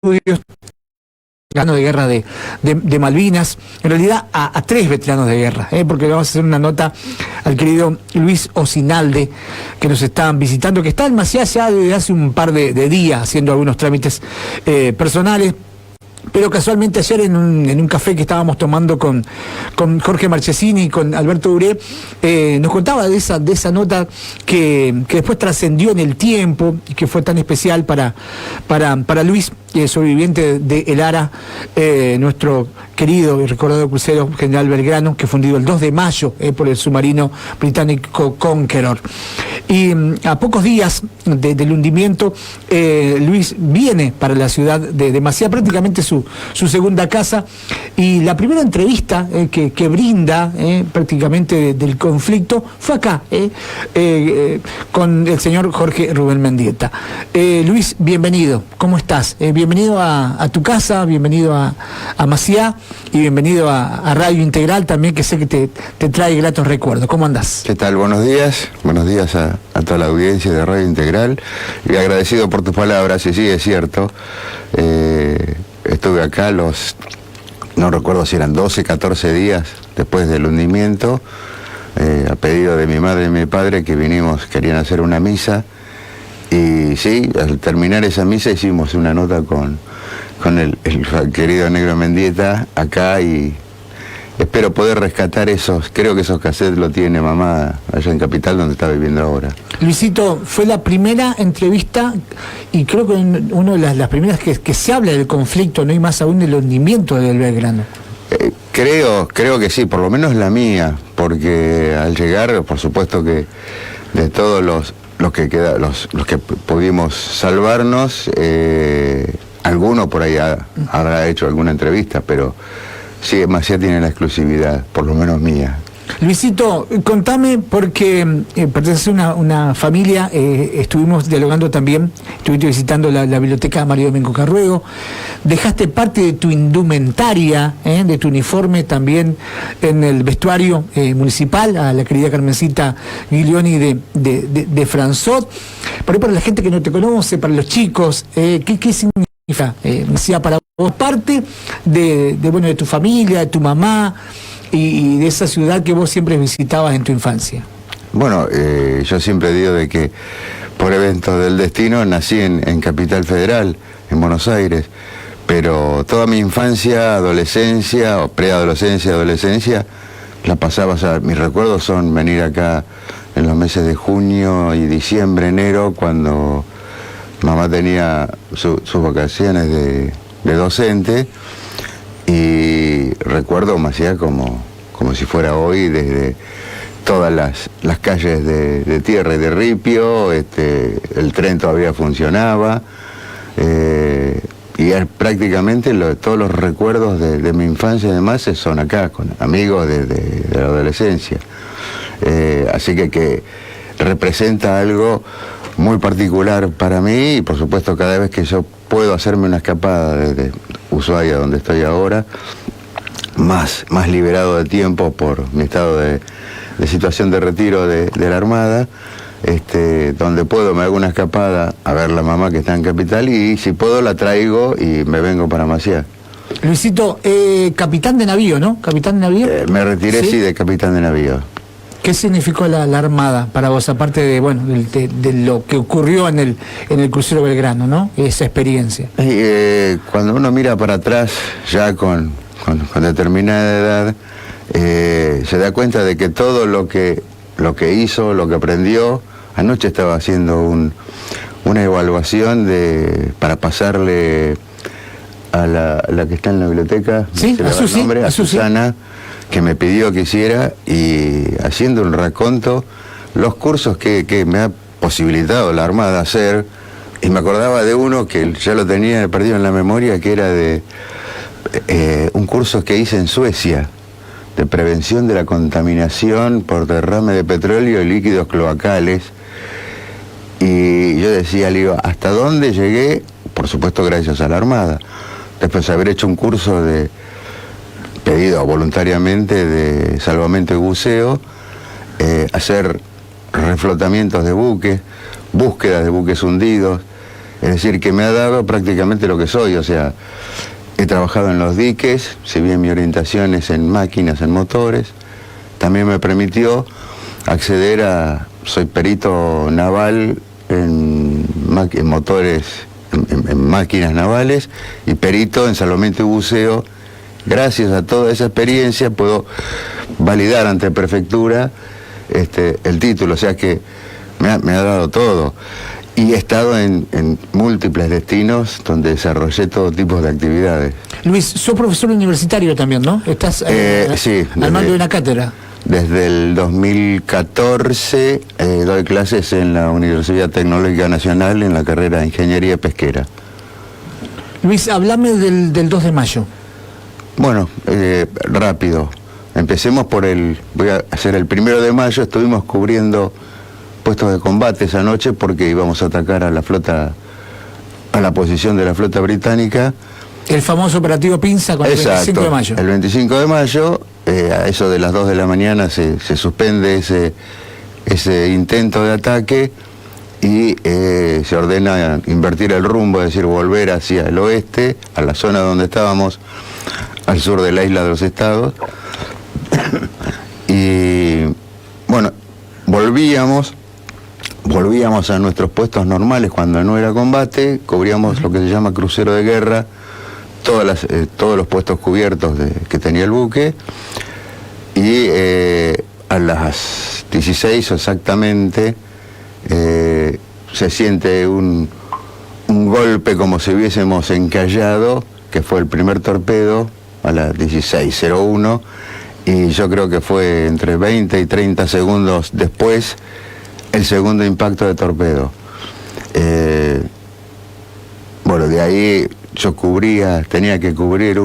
estudios, veterano de guerra de Malvinas, en realidad a 3 veteranos de guerra, porque le vamos a hacer una nota al querido Luis Osinalde, que nos está visitando, que está en Maciá ya desde hace un par de días haciendo algunos trámites personales. Pero casualmente ayer en un café que estábamos tomando con Jorge Marchesini y con Alberto Duré, nos contaba de esa nota que después trascendió en el tiempo y que fue tan especial para Luis, sobreviviente de El Ara, nuestro querido y recordado crucero General Belgrano, que fue hundido el 2 de mayo por el submarino británico Conqueror. Y a pocos días del hundimiento, Luis viene para la ciudad de Maciá, prácticamente su segunda casa, y la primera entrevista que brinda prácticamente del conflicto fue acá, con el señor Jorge Rubén Mendieta. Luis, bienvenido, ¿cómo estás? Bienvenido a tu casa, bienvenido a Maciá y bienvenido a Radio Integral también, que sé que te trae gratos recuerdos. ¿Cómo andás? ¿Qué tal? Buenos días a toda la audiencia de Radio Integral, y agradecido por tus palabras. Y sí, es cierto, estuve acá no recuerdo si eran 12, 14 días después del hundimiento, a pedido de mi madre y mi padre, que querían hacer una misa, y sí, al terminar esa misa hicimos una nota con el querido Negro Mendieta acá, y espero poder rescatar creo que esos cassettes lo tiene mamá allá en Capital, donde está viviendo ahora. Luisito, fue la primera entrevista, y creo que una de las primeras que se habla del conflicto, no hay más aún del hundimiento del Belgrano. Creo que sí, por lo menos la mía, porque al llegar, por supuesto que de todos los que pudimos salvarnos, alguno por ahí habrá hecho alguna entrevista, pero sí, Maciá tiene la exclusividad, por lo menos mía. Luisito, contame, porque perteneces a una familia, estuvimos dialogando también, estuviste visitando la biblioteca Mario Domingo Carruego, dejaste parte de tu indumentaria, de tu uniforme también en el vestuario municipal, a la querida Carmencita Giglioni de Franzot. Por ahí, para la gente que no te conoce, para los chicos, ¿qué significa Maciá para vos? Parte de tu familia, de tu mamá, y de esa ciudad que vos siempre visitabas en tu infancia. Bueno, yo siempre digo de que por eventos del destino nací en Capital Federal, en Buenos Aires, pero toda mi infancia, adolescencia, o preadolescencia, adolescencia, la pasaba, mis recuerdos son venir acá en los meses de junio y diciembre, enero, cuando mamá tenía sus vacaciones de docente, y recuerdo Maciá como si fuera hoy, desde todas las calles de tierra y de ripio, el tren todavía funcionaba, y prácticamente todos los recuerdos de mi infancia y demás son acá, con amigos de la adolescencia. Así que representa algo muy particular para mí, y por supuesto cada vez que yo puedo hacerme una escapada desde Ushuaia, donde estoy ahora, más liberado de tiempo por mi estado de situación de retiro de la Armada, donde puedo me hago una escapada a ver la mamá que está en Capital, y si puedo la traigo y me vengo para Maciá. Luisito, capitán de navío, ¿no? ¿Capitán de navío? Me retiré, sí, de capitán de navío. ¿Qué significó la Armada para vos, aparte de lo que ocurrió en el crucero Belgrano, ¿no? Esa experiencia. Cuando uno mira para atrás, ya con determinada edad, se da cuenta de que todo lo que hizo, lo que aprendió. Anoche estaba haciendo una evaluación para pasarle a la que está en la biblioteca, ¿sí? A Susana, que me pidió que hiciera, y haciendo un raconto, los cursos que me ha posibilitado la Armada hacer, y me acordaba de uno que ya lo tenía perdido en la memoria, que era de un curso que hice en Suecia, de prevención de la contaminación por derrame de petróleo y líquidos cloacales, y yo decía, le digo, ¿hasta dónde llegué? Por supuesto gracias a la Armada. Después de haber hecho un curso pedido voluntariamente de salvamento y buceo, hacer reflotamientos de buques, búsquedas de buques hundidos, Es decir, que me ha dado prácticamente lo que soy, o sea, he trabajado en los diques, si bien mi orientación es en máquinas, en motores, también me permitió acceder soy perito naval en motores, en máquinas navales, y perito en salvamento y buceo. Gracias a toda esa experiencia puedo validar ante prefectura el título, o sea que me ha dado todo. Y he estado en múltiples destinos donde desarrollé todo tipo de actividades. Luis, sos profesor universitario también, ¿no? Estás sí, al mando de una cátedra. Desde el 2014 doy clases en la Universidad Tecnológica Nacional en la carrera de Ingeniería Pesquera. Luis, hablame del 2 de mayo. Bueno, rápido. Empecemos voy a hacer el 1 de mayo, estuvimos cubriendo puestos de combate esa noche porque íbamos a atacar a la flota, a la posición de la flota británica. El famoso operativo Pinza con el 25 de mayo. El 25 de mayo, a eso de las 2 de la mañana se suspende ese intento de ataque y se ordena invertir el rumbo, es decir, volver hacia el oeste, a la zona donde estábamos, al sur de la isla de los Estados. Y bueno, volvíamos a nuestros puestos normales cuando no era combate, cubríamos lo que se llama crucero de guerra, todos los puestos cubiertos que tenía el buque, y a las 16 exactamente se siente un golpe como si hubiésemos encallado, que fue el primer torpedo a las 16:01, y yo creo que fue entre 20 y 30 segundos después el segundo impacto de torpedo. Bueno, de ahí yo tenía que cubrir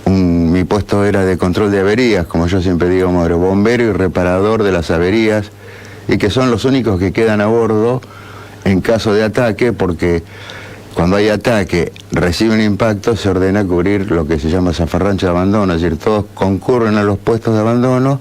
mi puesto era de control de averías, como yo siempre digo, bombero y reparador de las averías, y que son los únicos que quedan a bordo en caso de ataque, porque cuando hay ataque, recibe un impacto, se ordena cubrir lo que se llama zafarrancho de abandono, es decir, todos concurren a los puestos de abandono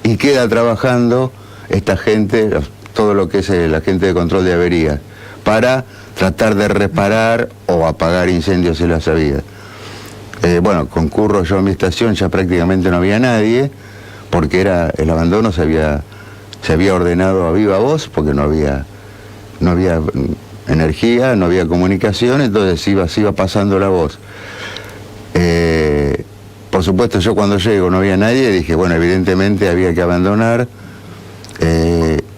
y queda trabajando esta gente, todo lo que es la gente de control de averías, para tratar de reparar o apagar incendios si las había. Bueno, concurro yo a mi estación, ya prácticamente no había nadie, porque el abandono se había ordenado a viva voz, porque no había energía, no había comunicación, entonces se iba pasando la voz. Por supuesto, yo cuando llego no había nadie, dije, bueno, evidentemente había que abandonar.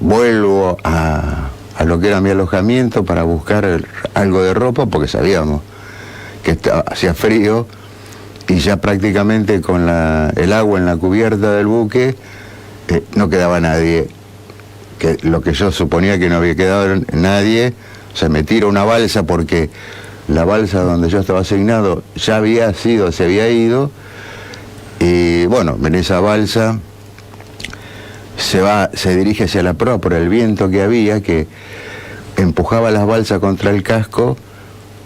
Vuelvo a lo que era mi alojamiento para buscar algo de ropa, porque sabíamos que hacía frío, y ya prácticamente con el agua en la cubierta del buque no quedaba nadie, lo que yo suponía que no había quedado nadie. O sea, me tiro una balsa, porque la balsa donde yo estaba asignado se había ido, y bueno, en esa balsa se dirige hacia la proa por el viento que había, que empujaba las balsas contra el casco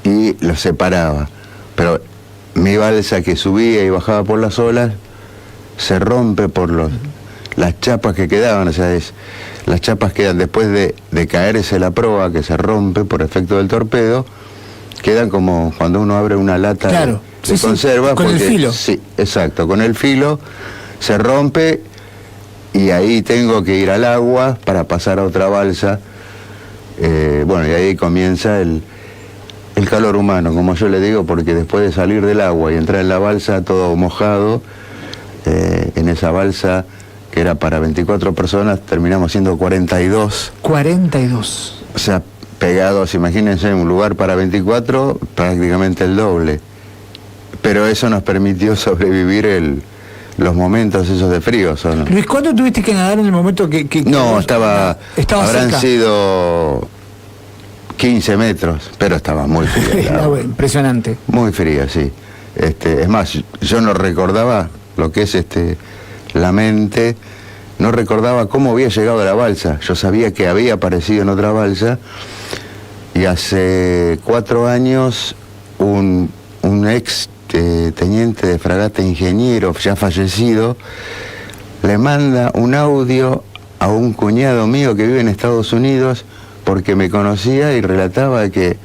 y los separaba. Pero mi balsa, que subía y bajaba por las olas, se rompe por las chapas que quedaban, o sea, las chapas quedan después de caerse la proa, que se rompe por efecto del torpedo, quedan como cuando uno abre una lata, claro, de conserva. Sí, con el filo. Sí, exacto, con el filo se rompe, y ahí tengo que ir al agua para pasar a otra balsa. Bueno, y ahí comienza el calor humano, como yo le digo, porque después de salir del agua y entrar en la balsa todo mojado, en esa balsa que era para 24 personas, terminamos siendo 42. 42. O sea, pegados, imagínense, un lugar para 24, prácticamente el doble. Pero eso nos permitió sobrevivir los momentos esos de frío. ¿No? Luis, ¿cuándo tuviste que nadar en el momento que no, habrán cerca? Sido 15 metros, pero estaba muy fría. Impresionante. Muy fría, sí. Es más, yo no recordaba lo que es la mente, no recordaba cómo había llegado a la balsa. Yo sabía que había aparecido en otra balsa, y hace 4 años un ex teniente de fragata, ingeniero ya fallecido, le manda un audio a un cuñado mío que vive en Estados Unidos porque me conocía y relataba que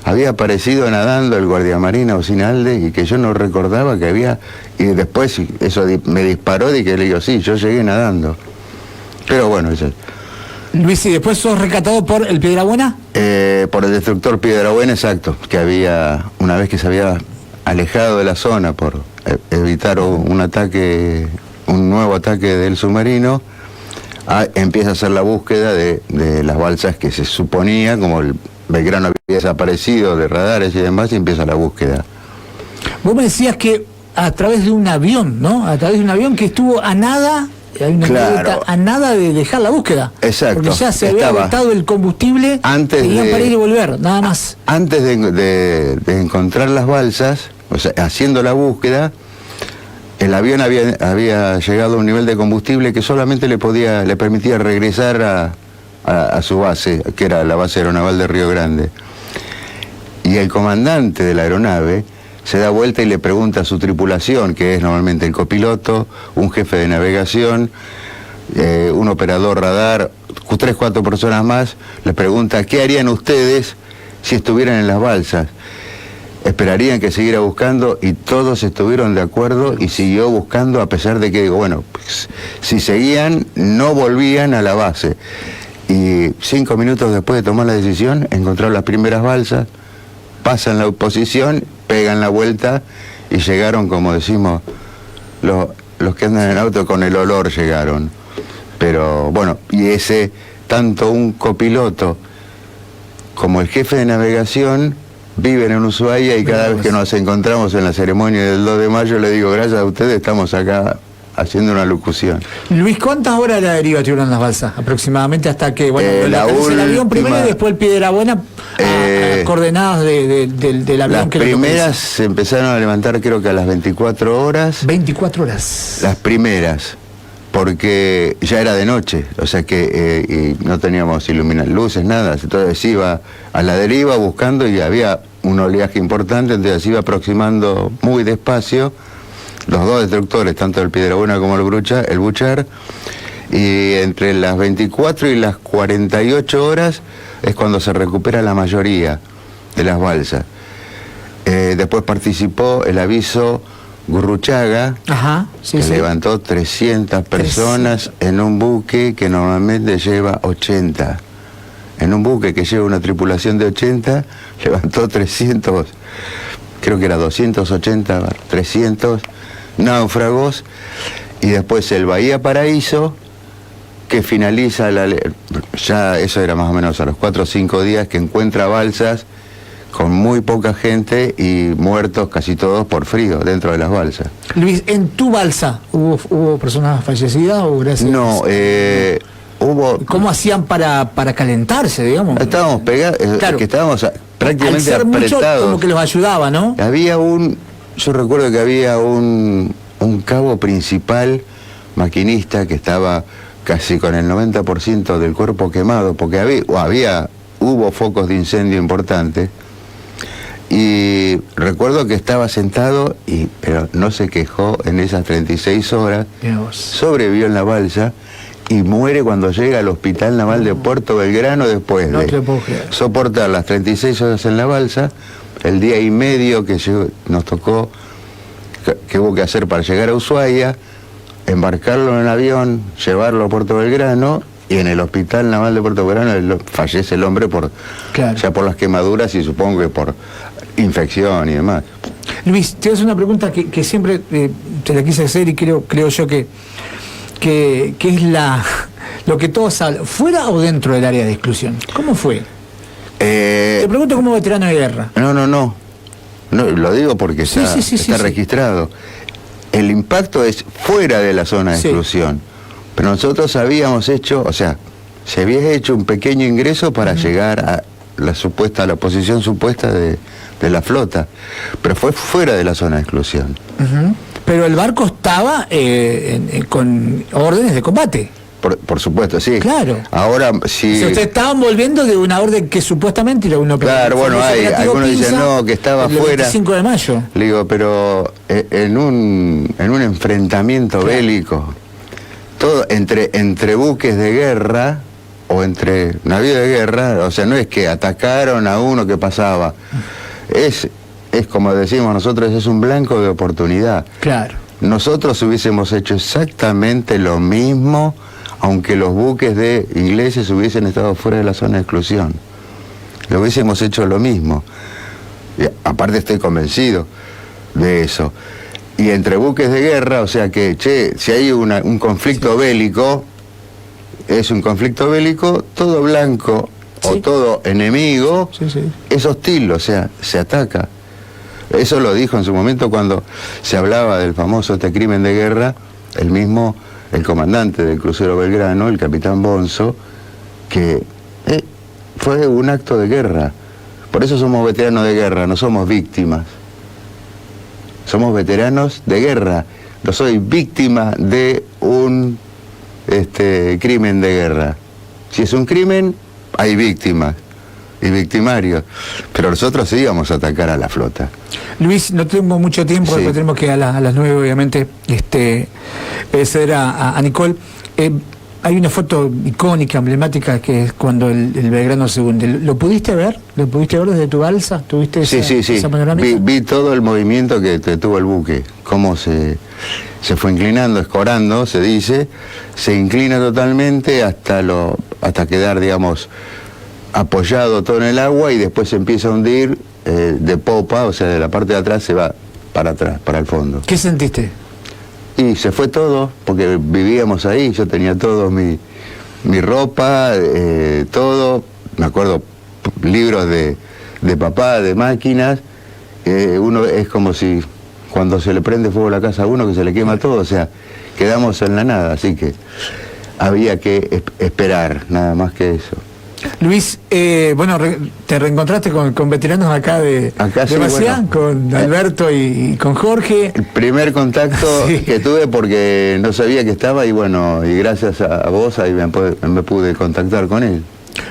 había aparecido nadando el guardiamarina Osinalde y que yo no recordaba que había, y después eso me disparó de que le digo, sí, yo llegué nadando. Pero bueno, eso. Luis, ¿y después sos rescatado por el Piedrabuena? Por el destructor Piedrabuena, exacto, que había, una vez que se había alejado de la zona por evitar un ataque, un nuevo ataque del submarino, empieza a hacer la búsqueda de las balsas que se suponía, como el Belgrano había desaparecido de radares y demás, y empieza la búsqueda. Vos me decías que a través de un avión, ¿no? A través de un avión que estuvo a nada, hay una anécdota, a nada de dejar la búsqueda. Exacto. Porque ya se había agotado el combustible, tenían para ir y volver, nada más. Antes de encontrar las balsas, o sea, haciendo la búsqueda, el avión había llegado a un nivel de combustible que solamente le permitía regresar a su base, que era la base aeronaval de Río Grande. Y el comandante de la aeronave se da vuelta y le pregunta a su tripulación, que es normalmente el copiloto, un jefe de navegación, un operador radar, 3, 4 personas más, le pregunta, ¿qué harían ustedes si estuvieran en las balsas? Esperarían que siguiera buscando, y todos estuvieron de acuerdo y siguió buscando, a pesar de que, bueno, pues, si seguían, no volvían a la base. Y 5 minutos después de tomar la decisión, encontraron las primeras balsas, pasan la posición, pegan la vuelta y llegaron, como decimos, los que andan en auto, con el olor llegaron. Pero bueno, y tanto un copiloto como el jefe de navegación viven en Ushuaia, y cada vez que nos encontramos en la ceremonia del 2 de mayo le digo, gracias a ustedes estamos acá haciendo una locución. Luis, ¿cuántas horas de la deriva tuvieron las balsas? Aproximadamente hasta que, bueno, el avión primero y después el Piedrabuena, a coordenadas del avión. Las primeras se empezaron a levantar creo que a las 24 horas. 24 horas. Las primeras, porque ya era de noche, o sea que y no teníamos luces, nada, entonces iba a la deriva buscando y había un oleaje importante, entonces iba aproximando muy despacio. Los dos destructores, tanto el Piedrabuena como el Butcher, y entre las 24 y las 48 horas es cuando se recupera la mayoría de las balsas. Después participó el aviso Gurruchaga, que levantó 300 personas en un buque que normalmente lleva 80. En un buque que lleva una tripulación de 80, levantó 300, creo que era 280, 300 náufragos, y después el Bahía Paraíso, que finaliza ya eso era más o menos a los 4 o 5 días, que encuentra balsas con muy poca gente y muertos casi todos por frío dentro de las balsas. Luis, ¿en tu balsa hubo personas fallecidas o gracias? No, hubo... ¿Cómo hacían para calentarse, digamos? Estábamos pegados, claro, que estábamos prácticamente al ser apretados. Mucho, como que los ayudaba, ¿no? Yo recuerdo que había un cabo principal maquinista que estaba casi con el 90% del cuerpo quemado, porque hubo focos de incendio importantes, y recuerdo que estaba sentado, pero no se quejó en esas 36 horas, sobrevivió en la balsa y muere cuando llega al Hospital Naval de Puerto Belgrano después de soportar las 36 horas en la balsa, el día y medio que nos tocó, que hubo que hacer para llegar a Ushuaia, embarcarlo en el avión, llevarlo a Puerto Belgrano, y en el Hospital Naval de Puerto Belgrano fallece el hombre ya por las quemaduras y supongo que por infección y demás. Luis, te hago una pregunta que siempre te la quise hacer, y creo yo que es lo que todos hablan, ¿fuera o dentro del área de exclusión? ¿Cómo fue? Te pregunto como veterano de guerra. No, lo digo porque está registrado. El impacto es fuera de la zona de exclusión, pero nosotros habíamos hecho, o sea, se había hecho un pequeño ingreso para llegar a la posición supuesta de la flota, pero fue fuera de la zona de exclusión. Pero el barco estaba con órdenes de combate. Por supuesto, sí. Claro. Ahora, sí. Si ustedes estaban volviendo de una orden que supuestamente era una operación. Claro, bueno, algunos dicen no, que estaba fuera. El 25 de mayo. Le digo, pero en un enfrentamiento bélico, todo entre buques de guerra o entre navíos de guerra, o sea, no es que atacaron a uno que pasaba, es como decimos nosotros, es un blanco de oportunidad. Claro. Nosotros hubiésemos hecho exactamente lo mismo, aunque los buques de ingleses hubiesen estado fuera de la zona de exclusión. Lo hubiésemos hecho lo mismo. Y aparte estoy convencido de eso. Y entre buques de guerra, o sea que, si hay un conflicto bélico, es un conflicto bélico, todo blanco o todo enemigo es hostil, o sea, se ataca. Eso lo dijo en su momento cuando se hablaba del famoso crimen de guerra, el comandante del crucero Belgrano, el capitán Bonzo, que fue un acto de guerra. Por eso somos veteranos de guerra, no somos víctimas. Somos veteranos de guerra. No soy víctima de un crimen de guerra. Si es un crimen, hay víctimas y victimarios. Pero nosotros sí íbamos a atacar a la flota. Luis, no tengo mucho tiempo, después tenemos que a las 9, obviamente, ceder a Nicole. Hay una foto icónica, emblemática, que es cuando el Belgrano se hunde. ¿Lo pudiste ver? ¿Lo pudiste ver desde tu balsa? ¿Tuviste esa panorámica? Vi todo el movimiento que tuvo el buque, cómo se fue inclinando, escorando, se dice, se inclina totalmente hasta quedar, digamos, apoyado todo en el agua y después se empieza a hundir de popa, o sea, de la parte de atrás se va para atrás, para el fondo. ¿Qué sentiste? Y se fue todo, porque vivíamos ahí, yo tenía todo, mi ropa, todo, me acuerdo, libros de papá, de máquinas, uno es como si cuando se le prende fuego a la casa a uno que se le quema todo, o sea, quedamos en la nada, así que había que esperar, nada más que eso. Luis, bueno, te reencontraste con veteranos acá de Maciá, con Alberto y con Jorge. El primer contacto que tuve porque no sabía que estaba y bueno, y gracias a vos ahí me pude contactar con él.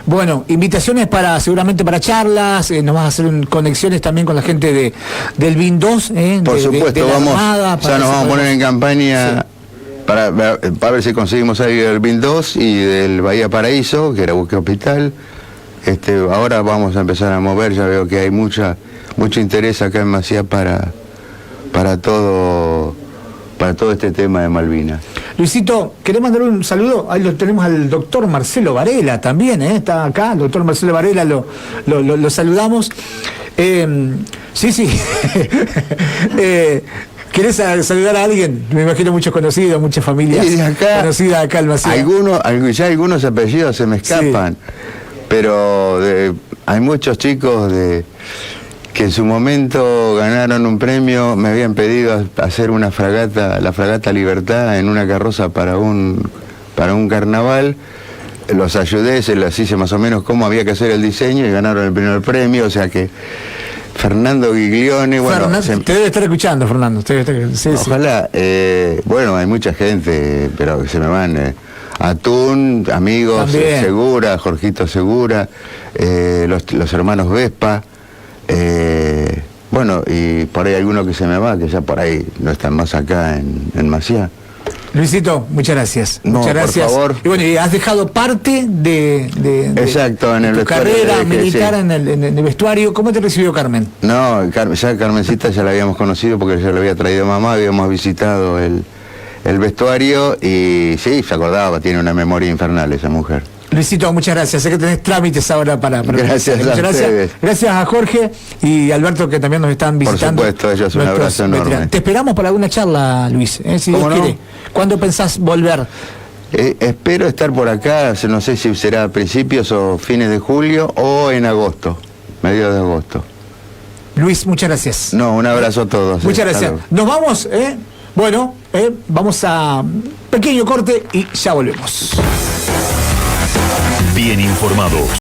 Bueno, invitaciones seguramente para charlas, nos vas a hacer conexiones también con la gente del BIN 2, por supuesto, nos vamos a poner en campaña. Para ver si conseguimos ahí el BIN 2 y del Bahía Paraíso, que era Buque Hospital. Ahora vamos a empezar a mover, ya veo que hay mucho interés acá en Maciá para todo este tema de Malvinas. Luisito, ¿querés mandar un saludo? Ahí lo tenemos al doctor Marcelo Varela también, está acá, el doctor Marcelo Varela, lo saludamos. Sí. ¿Querés saludar a alguien? Me imagino muchos conocidos, muchas familias conocidas acá en Maciá. Algunos apellidos se me escapan, pero hay muchos chicos que en su momento ganaron un premio, me habían pedido hacer una fragata, la fragata Libertad, en una carroza para un carnaval. Los ayudé, se les hice más o menos cómo había que hacer el diseño y ganaron el primer premio, o sea que Fernando Giglione, bueno... te debe estar escuchando, Fernando. Ojalá. Bueno, hay mucha gente, pero que se me van... Atún, amigos, Segura, Jorgito Segura, los hermanos Vespa, bueno, y por ahí alguno que se me va, que ya por ahí no están más acá en Maciá. Luisito, muchas gracias. Muchas gracias. Por favor. Y bueno, y has dejado parte exacto, en tu carrera militar en el vestuario. ¿Cómo te recibió Carmen? No, ya Carmencita ya la habíamos conocido porque ya la había traído mamá, habíamos visitado el vestuario y sí, se acordaba, tiene una memoria infernal esa mujer. Luisito, muchas gracias. Sé que tenés trámites ahora para gracias a ustedes. Gracias a Jorge y Alberto que también nos están visitando. Por supuesto, ellos un abrazo enorme. Te esperamos para alguna charla, Luis, si Dios quiere. ¿Cuándo pensás volver? Espero estar por acá, no sé si será a principios o fines de julio o en agosto, mediados de agosto. Luis, muchas gracias. No, un abrazo a todos. Muchas gracias. Nos vamos, Bueno, vamos a un pequeño corte y ya volvemos. Bien informados.